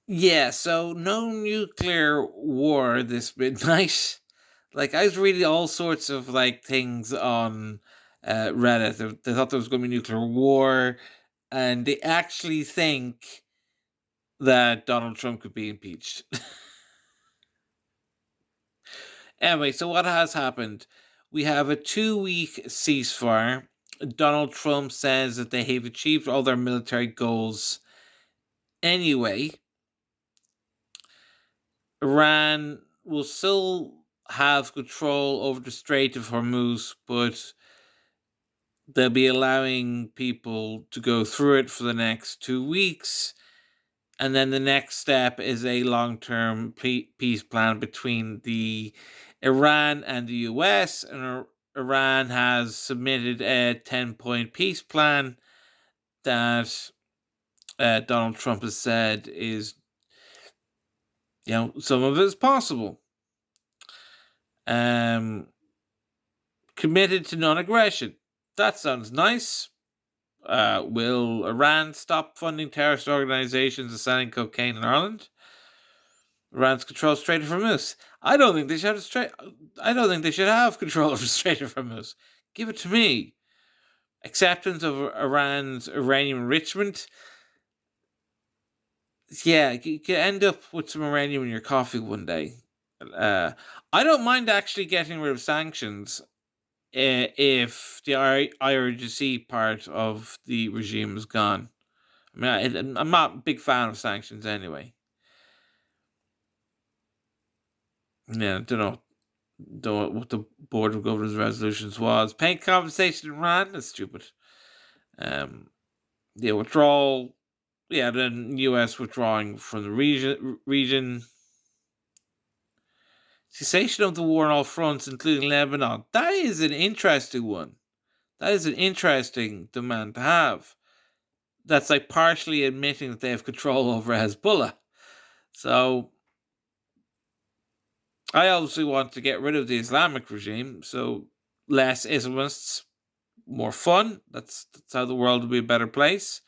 Yeah, so no nuclear war this midnight. Like, I was reading all sorts of like things on Reddit. They thought there was going to be nuclear war, and they actually think that Donald Trump could be impeached. Anyway, so what has happened? We have a 2 week ceasefire. Donald Trump says that they have achieved all their military goals anyway. Iran will still have control over the Strait of Hormuz, but they'll be allowing people to go through it for the next 2 weeks. And then the next step is a long term peace plan between the Iran and the US. And Iran has submitted a 10-point peace plan that Donald Trump has said is, some of it is possible. Committed to non-aggression. That sounds nice. Will Iran stop funding terrorist organizations and selling cocaine in Ireland? Iran's control Strait of Hormuz. I don't think they should have I don't think they should have control of the Strait of Hormuz. Give it to me. Acceptance of Iran's uranium enrichment. Yeah, you could end up with some uranium in your coffee one day. I don't mind actually getting rid of sanctions if the IRGC part of the regime is gone. I mean, I'm not a big fan of sanctions anyway. Yeah, don't know what the Board of Governors resolutions was. Paying compensation in Iran, that's stupid. Withdrawal. Yeah, then US withdrawing from the region. Cessation of the war on all fronts, including Lebanon. That is an interesting one. That is an interesting demand to have. That's like partially admitting that they have control over Hezbollah. So I obviously want to get rid of the Islamic regime, so less Islamists, more fun. That's how the world will be a better place,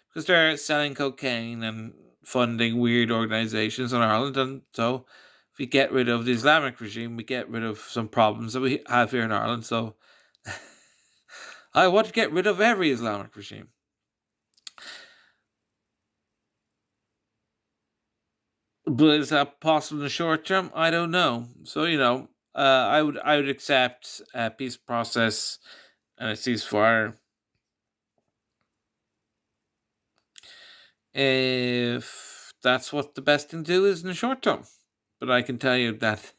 because they're selling cocaine and funding weird organizations in Ireland, and so if we get rid of the Islamic regime, we get rid of some problems that we have here in Ireland. So I want to get rid of every Islamic regime. But is that possible in the short term? I don't know. So I would accept a peace process and a ceasefire if that's what the best thing to do is in the short term. But I can tell you that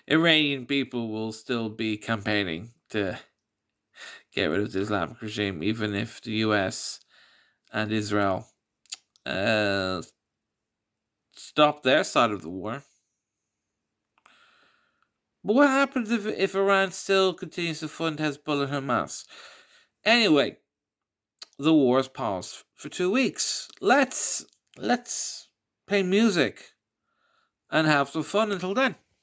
Iranian people will still be campaigning to get rid of the Islamic regime, even if the US and Israel stop their side of the war. But what happens if Iran still continues to fund Hezbollah and Hamas? Anyway, the war's paused for 2 weeks. Let's play music and have some fun until then.